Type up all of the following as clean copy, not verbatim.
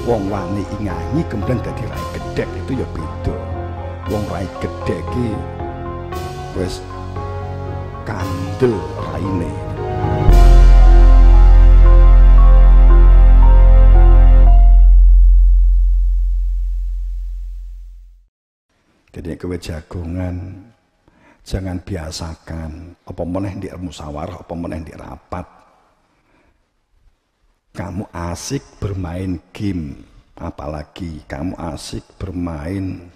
wong wani nyanyi kemudian dadi rai gedhek itu ya beda. Wong rai gedhek iki wis kandel raine. Jadi kowe jagongan jangan biasakan apa meneh di musyawarah, apa meneh di rapat. Kamu asik bermain game, apalagi kamu asik bermain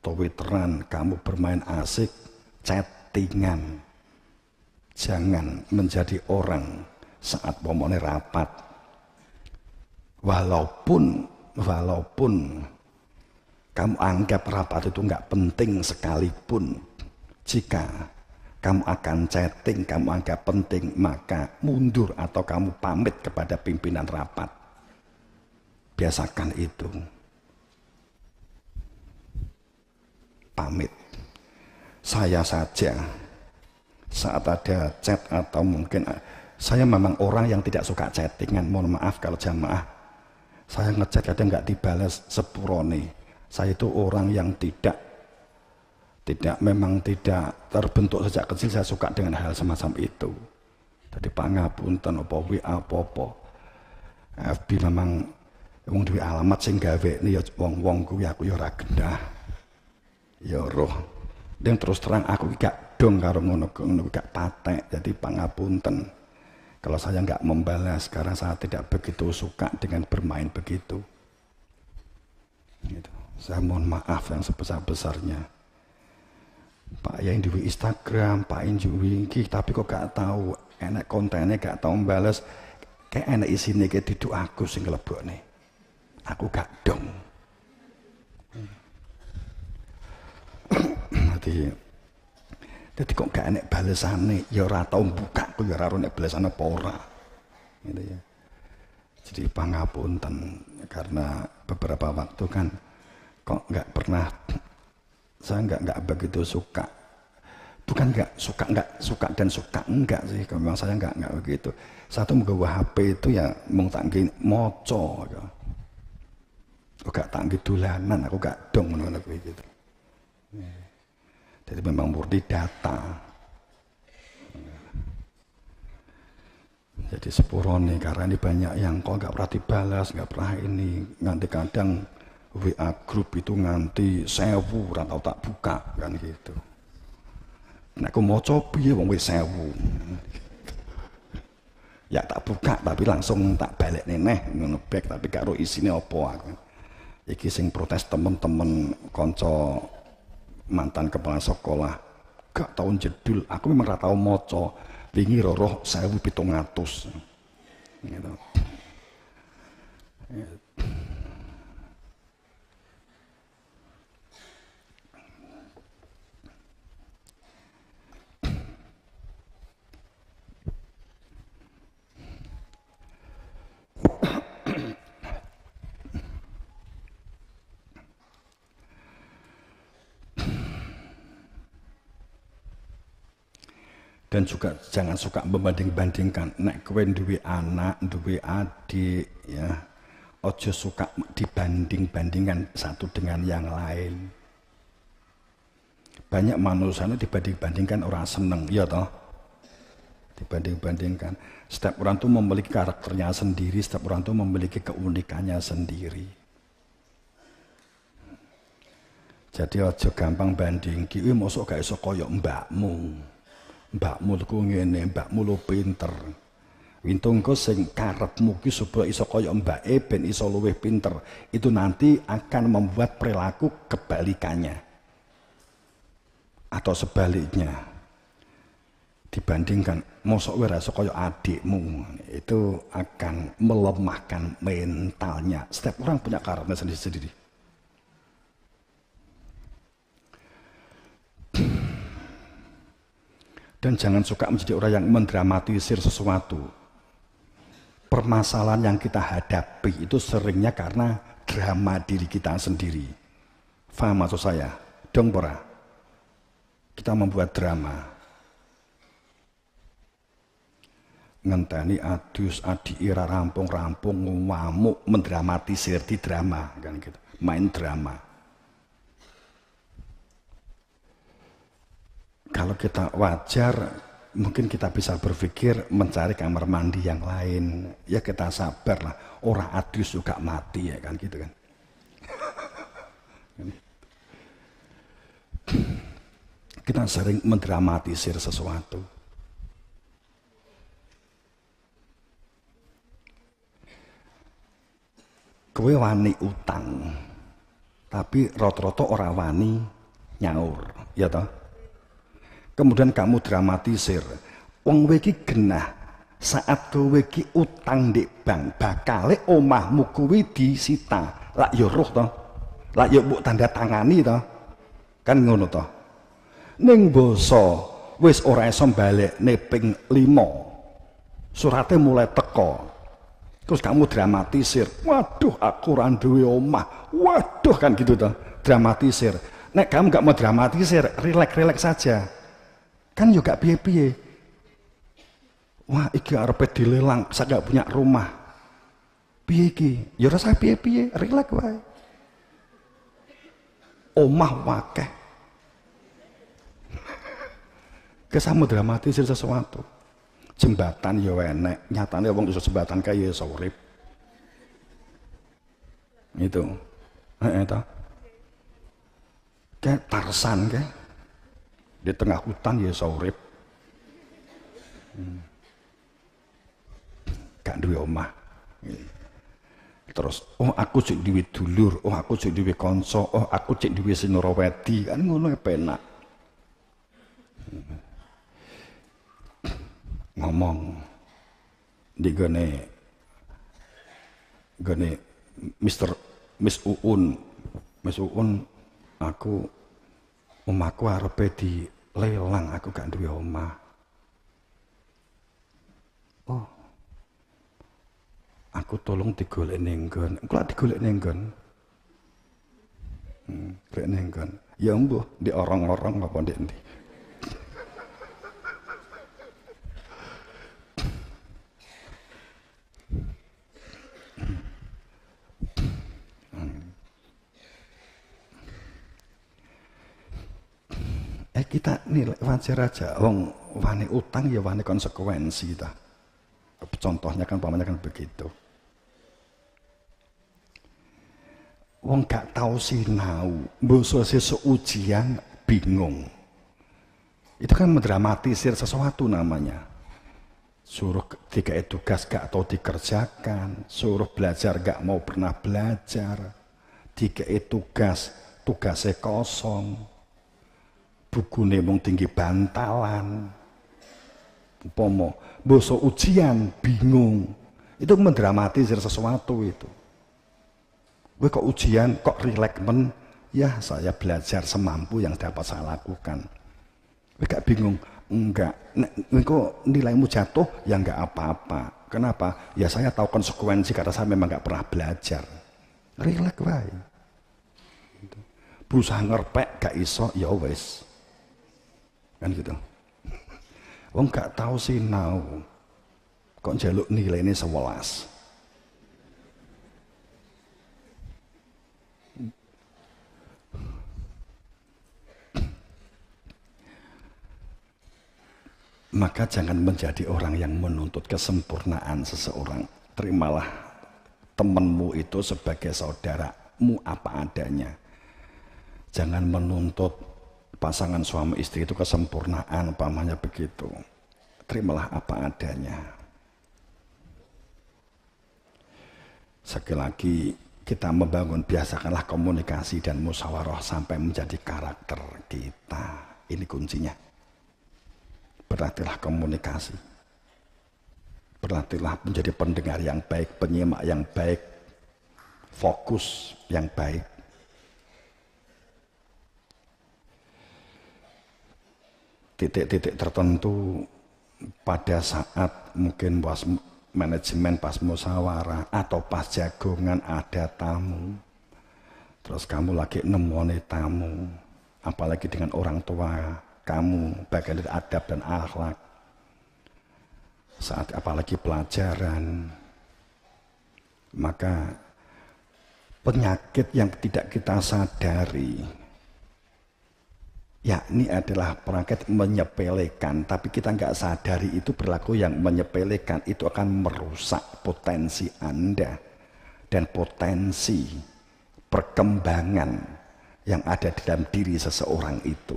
Twitteran, kamu bermain asik chattingan. Jangan menjadi orang saat pomone rapat. Walaupun kamu anggap rapat itu nggak penting sekalipun, jika kamu akan chatting, kamu anggap penting, maka mundur atau kamu pamit kepada pimpinan rapat. Biasakan itu. Pamit. Saya saja saat ada chat atau mungkin saya memang orang yang tidak suka chattingan. Mohon maaf kalau jamaah. Saya ngechat kadang nggak dibalas sepurone. Saya itu orang yang memang tidak terbentuk sejak kecil saya suka dengan hal semacam itu. Jadi pangapunten apa WA apa-apa. FB memang wong duwe alamat sing gawekne ya wong-wong kuwi aku ya ora gendah. Ya roh. Dan terus terang aku gak dong karo ngono gak patek. Jadi pangapunten. Kalau saya nggak membalas karena saya tidak begitu suka dengan bermain begitu. Gitu. Saya mohon maaf yang sebesar-besarnya. Pak yang di Instagram, Pak yang di tapi kok gak tahu enak kontennya, gak tahu membalas. Kayak enak isinya kayak duduk aku sing kelebokne. Aku gak dong. Jadi kok gak enak balesane, ya ora tau buka ku ya ora enak balesane apa ora. Gitu ya. Jadi pangapunten karena beberapa waktu kan kok nggak pernah, saya nggak begitu suka, bukan nggak suka dan suka enggak sih, memang saya nggak begitu. Satu menggawa HP itu ya mau tanggi moco, ya. Aku gak tanggi dolanan, aku gak dong menurut gitu. Jadi memang murni data. Jadi sepurone karena ini banyak yang kok nggak pernah dibalas, nggak pernah ini, nanti kadang WA grup itu nganti 1000 atau tak buka kan gitu. Nah aku mau coba ya wong wis 1000. Ya tak buka tapi langsung tak balik neneh ngono back tapi gak ro isine apa aku. Iki sing protes temen-temen kanca mantan kepala sekolah gak tau jedul, aku memang ora tau maca. Wingi roh 1700. Gitu. Dan juga jangan suka membanding-bandingkan. Nek kowe duwe anak, duwe adik, ya, ojo suka dibanding-bandingkan satu dengan yang lain. Banyak manusia itu dibanding-bandingkan orang seneng, ya toh? Dibanding-bandingkan. Setiap orang itu memiliki karakternya sendiri, setiap orang itu memiliki keunikannya sendiri. Jadi ojo gampang banding, ki mosok gak iso koyo mbakmu. Mbakmu ku ngene, mbakmu lu pinter. Wintungku sing karepmu ki supaya iso kaya mbake ben iso luwih pinter. Itu nanti akan membuat perilaku kebalikannya. Atau sebaliknya. Dibandingkan mosok ora iso kaya adikmu, itu akan melemahkan mentalnya. Setiap orang punya karakternya sendiri-sendiri. Dan jangan suka menjadi orang yang mendramatisir sesuatu. Permasalahan yang kita hadapi itu seringnya karena drama diri kita sendiri. Faham maksud saya? Dong pora. Kita membuat drama. ngenteni adus adi ira rampung-rampung ngamuk mendramatisir di drama kan gitu, main drama. Kalau kita wajar mungkin kita bisa berpikir mencari kamar mandi yang lain, ya kita sabar lah, orang adus juga mati ya kan gitu kan. Kita sering mendramatisir sesuatu. Kowe wani utang, tapi rata-rata ora wani nyaur, ya toh? Kemudian kamu dramatisir, wong kowe iki genah saat kowe iki utang di bank, bakale omahmu kuwi disita. Lak yo roh toh, lak yo mbok tanda tangani toh, kan ngono toh. Ning basa wis ora iso balekne ping 5, surate mulai teko. Terus kamu dramatisir, waduh aku ora duwe omah, waduh kan gitu toh, dramatisir. Nek kamu gak mau dramatisir, rileks-rileks saja, kan juga piye-piye. Wah iki arepe dilelang, saya gak punya rumah, piye iki? Ya rasa piye-piye, rileks wae. Omah wakeh. Kesamu dramatisir sesuatu. Jembatan ya enek, nyatane wong iso jembatan kae ya iso urip. Itu. Toh. Kayak Tarsan kayak di tengah hutan ya iso urip. Gak duwe omah. Terus oh aku cek duwe dulur, oh aku cek duwe kanca, oh aku cek duwe Sinorawedi, kan ngono penak. Ngomong di gone Miss Uun, aku omahku arepe dilelang, aku gak duwe omah. Oh, aku tolong digolek ning nggon. Kula digolek ning nggon. Golek ning nggon. Ya mbuh di orang-orang apa ndek ndi. Kita nilai wajar aja, wong wani utang ya wani konsekuensi ta. Contohnya kan pamannya kan begitu. Wong gak tahu sinau, mbok ujian bingung. Itu kan mendramatisir sesuatu namanya. Suruh dikai tugas gak tahu dikerjakan, suruh belajar gak mau pernah belajar, dikai tugasnya kosong. Bukune mung tinggi bantalan, umpama basa ujian bingung, itu mendramatisir sesuatu itu. Gue kok ujian kok rileks men, ya saya belajar semampu yang dapat saya lakukan. Gue gak bingung, enggak, kok nilaimu jatuh ya enggak apa-apa. Kenapa? Ya saya tahu konsekuensi karena saya memang gak pernah belajar. Rileks wae. Berusaha ngerpek gak iso ya wes. Kan gitu. Wong gak tahu sinau kok njaluk nilainya 11. Maka jangan menjadi orang yang menuntut kesempurnaan seseorang. Terimalah temanmu itu sebagai saudaramu apa adanya. Jangan menuntut pasangan suami istri itu kesempurnaan, umpamanya begitu. Terimalah apa adanya. Sekali lagi kita membangun, biasakanlah komunikasi dan musyawarah sampai menjadi karakter kita. Ini kuncinya. Berlatihlah komunikasi. Berlatihlah menjadi pendengar yang baik, penyimak yang baik, fokus yang baik. Titik-titik tertentu pada saat mungkin pas manajemen, pas musyawarah atau pas jagongan ada tamu, terus kamu lagi nemoni tamu, apalagi dengan orang tua kamu, bagian dari adab dan akhlak, saat apalagi pelajaran, maka penyakit yang tidak kita sadari, yakni adalah penyakit menyepelekan, tapi kita nggak sadari itu berlaku yang menyepelekan, itu akan merusak potensi Anda dan potensi perkembangan yang ada di dalam diri seseorang itu.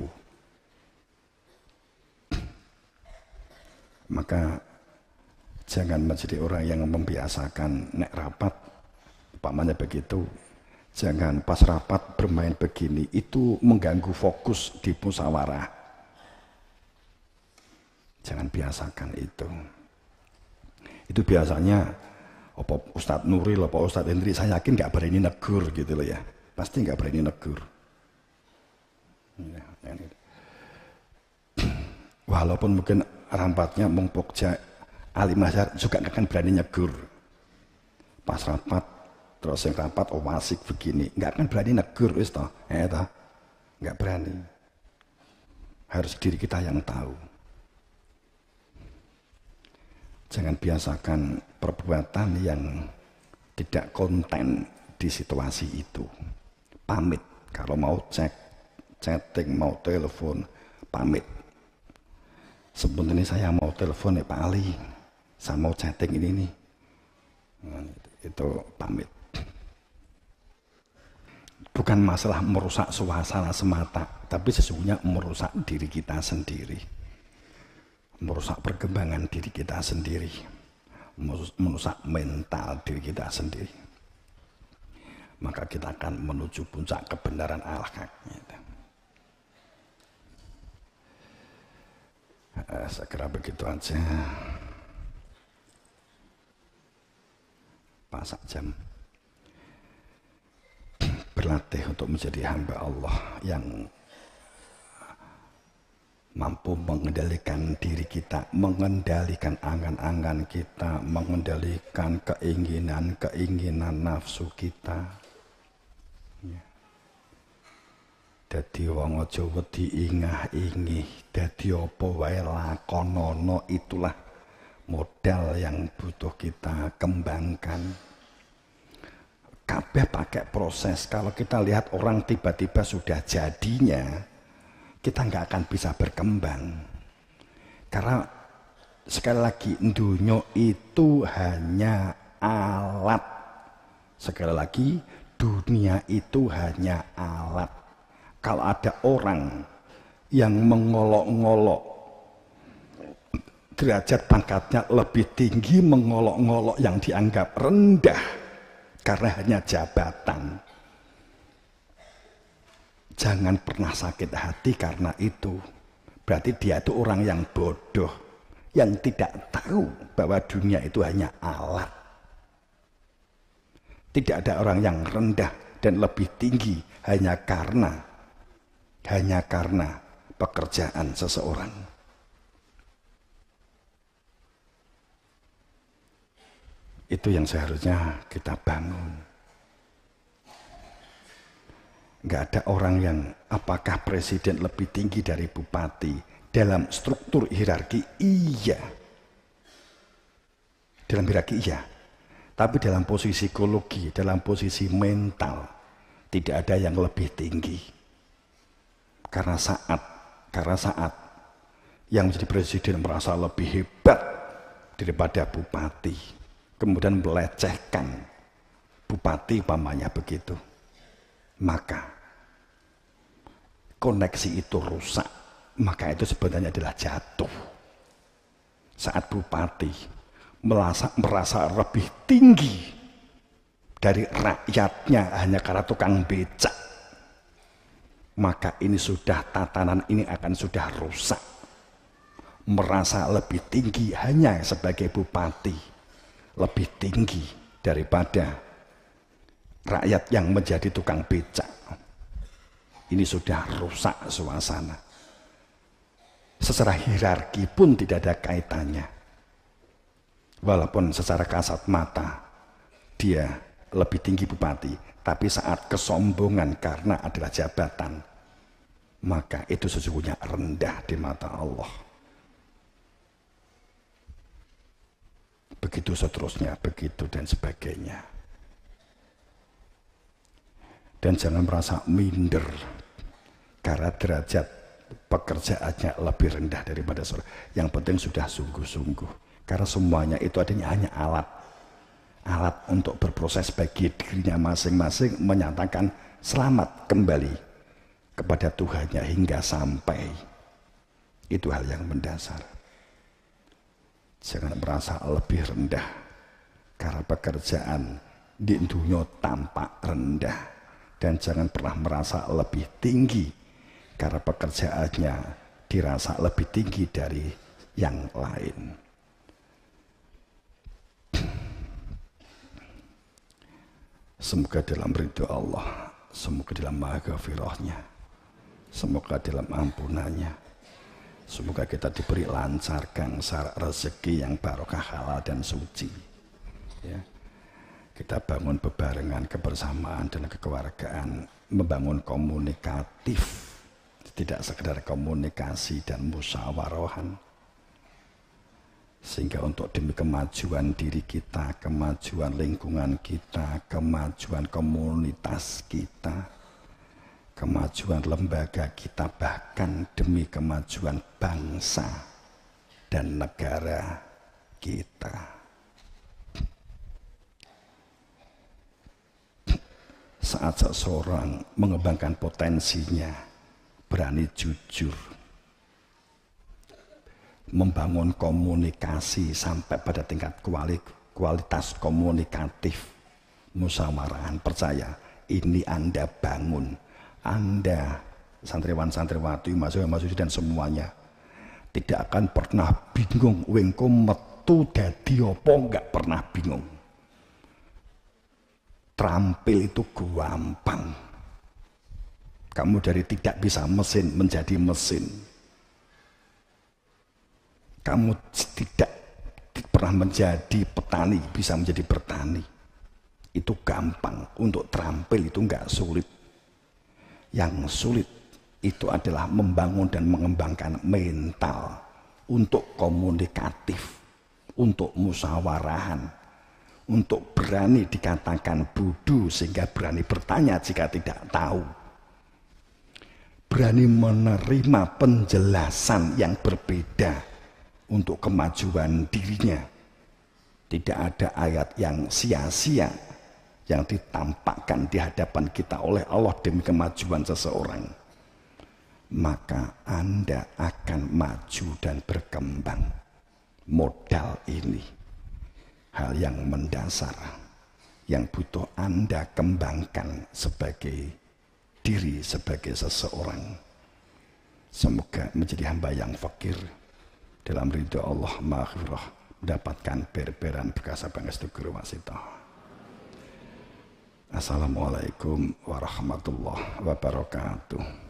Maka jangan menjadi orang yang membiasakan nek rapat, umpamanya begitu, jangan pas rapat bermain begini, itu mengganggu fokus di musyawarah. Jangan biasakan itu. Itu biasanya apa Ustadz Nuril, apa Ustadz Hendri, saya yakin nggak berani negur gitu loh ya, pasti nggak berani negur. Walaupun mungkin rampatnya mung Pokja ahli mazhar juga nggak akan berani negur. Pas rapat terus yang rapat wasik begini, nggak akan berani negur wis toh, toh nggak berani. Harus diri kita yang tahu. Jangan biasakan perbuatan yang tidak konten di situasi itu. Pamit kalau mau chatting, mau telepon, pamit. Sebenarnya saya mau telepon ya Pak Ali, saya mau chatting ini nih, itu pamit. Bukan masalah merusak suasana semata, tapi sesungguhnya merusak diri kita sendiri, merusak perkembangan diri kita sendiri, merusak mental diri kita sendiri. Maka kita akan menuju puncak kebenaran al-haq. Saya kira begitu aja. Pasak jam. Berlatih untuk menjadi hamba Allah yang mampu mengendalikan diri kita, mengendalikan angan-angan kita, mengendalikan keinginan nafsu kita. Dadi wong aja wedi ingah-ingih, dadi apa wae lakonono, itulah modal yang butuh kita kembangkan. Kabeh pakai proses. Kalau kita lihat orang tiba-tiba sudah jadinya, kita nggak akan bisa berkembang. Karena sekali lagi, dunia itu hanya alat. Sekali lagi, dunia itu hanya alat. Kalau ada orang yang mengolok-ngolok derajat pangkatnya lebih tinggi, mengolok-ngolok yang dianggap rendah karena hanya jabatan, jangan pernah sakit hati karena itu. Berarti dia itu orang yang bodoh, yang tidak tahu bahwa dunia itu hanya alat. Tidak ada orang yang rendah dan lebih tinggi hanya karena pekerjaan seseorang. Itu yang seharusnya kita bangun. Nggak ada orang yang apakah presiden lebih tinggi dari bupati dalam struktur hierarki, iya. Dalam hierarki iya. Tapi dalam posisi psikologi, dalam posisi mental, tidak ada yang lebih tinggi. Karena saat yang menjadi presiden merasa lebih hebat daripada bupati, kemudian melecehkan bupati umpamanya begitu, maka koneksi itu rusak, maka itu sebenarnya adalah jatuh. Saat bupati merasa lebih tinggi dari rakyatnya hanya karena tukang becak, maka ini sudah, tatanan ini akan sudah rusak. Merasa lebih tinggi hanya sebagai bupati, lebih tinggi daripada rakyat yang menjadi tukang becak. Ini sudah rusak suasana. Secara hierarki pun tidak ada kaitannya. Walaupun secara kasat mata dia lebih tinggi bupati, tapi saat kesombongan karena adalah jabatan, maka itu sesungguhnya rendah di mata Allah. begitu seterusnya, begitu dan sebagainya. Dan jangan merasa minder karena derajat pekerjaannya lebih rendah daripada seorang. Yang penting sudah sungguh-sungguh. Karena semuanya itu adanya hanya alat. Alat untuk berproses bagi dirinya masing-masing, menyatakan selamat kembali kepada Tuhannya hingga sampai. Itu hal yang mendasar. Jangan merasa lebih rendah karena pekerjaan di dunia tampak rendah. Dan jangan pernah merasa lebih tinggi karena pekerjaannya dirasa lebih tinggi dari yang lain. Semoga dalam ridho Allah, semoga dalam maghfirahnya, semoga dalam ampunannya, semoga kita diberi lancar gangsar rezeki yang barokah, halal dan suci. Ya. Kita bangun bebarengan, kebersamaan dan kekeluargaan, membangun komunikatif, tidak sekedar komunikasi dan musyawarohan, sehingga untuk demi kemajuan diri kita, kemajuan lingkungan kita, kemajuan komunitas kita, kemajuan lembaga kita, bahkan demi kemajuan bangsa dan negara kita. Saat seseorang mengembangkan potensinya, berani jujur, membangun komunikasi sampai pada tingkat kualitas komunikatif, musyawarahan, percaya ini Anda bangun, Anda santriwan-santriwati, mahasiswa-mahasiswa dan semuanya tidak akan pernah bingung wengko metu dadi apa, enggak pernah bingung. Terampil itu gampang. Kamu dari tidak bisa mesin menjadi mesin. Kamu tidak pernah menjadi petani, bisa menjadi bertani. Itu gampang. Untuk terampil itu enggak sulit. Yang sulit itu adalah membangun dan mengembangkan mental untuk komunikatif, untuk musyawarahan, untuk berani dikatakan bodoh sehingga berani bertanya jika tidak tahu, berani menerima penjelasan yang berbeda untuk kemajuan dirinya. Tidak ada ayat yang sia-sia yang ditampakkan di hadapan kita oleh Allah demi kemajuan seseorang, maka Anda akan maju dan berkembang. Modal ini hal yang mendasar yang butuh Anda kembangkan sebagai diri, sebagai seseorang. Semoga menjadi hamba yang fakir dalam ridho Allah, maghfirah, mendapatkan berberan berkasa pangestu guru wasita. Assalamualaikum warahmatullahi wabarakatuh.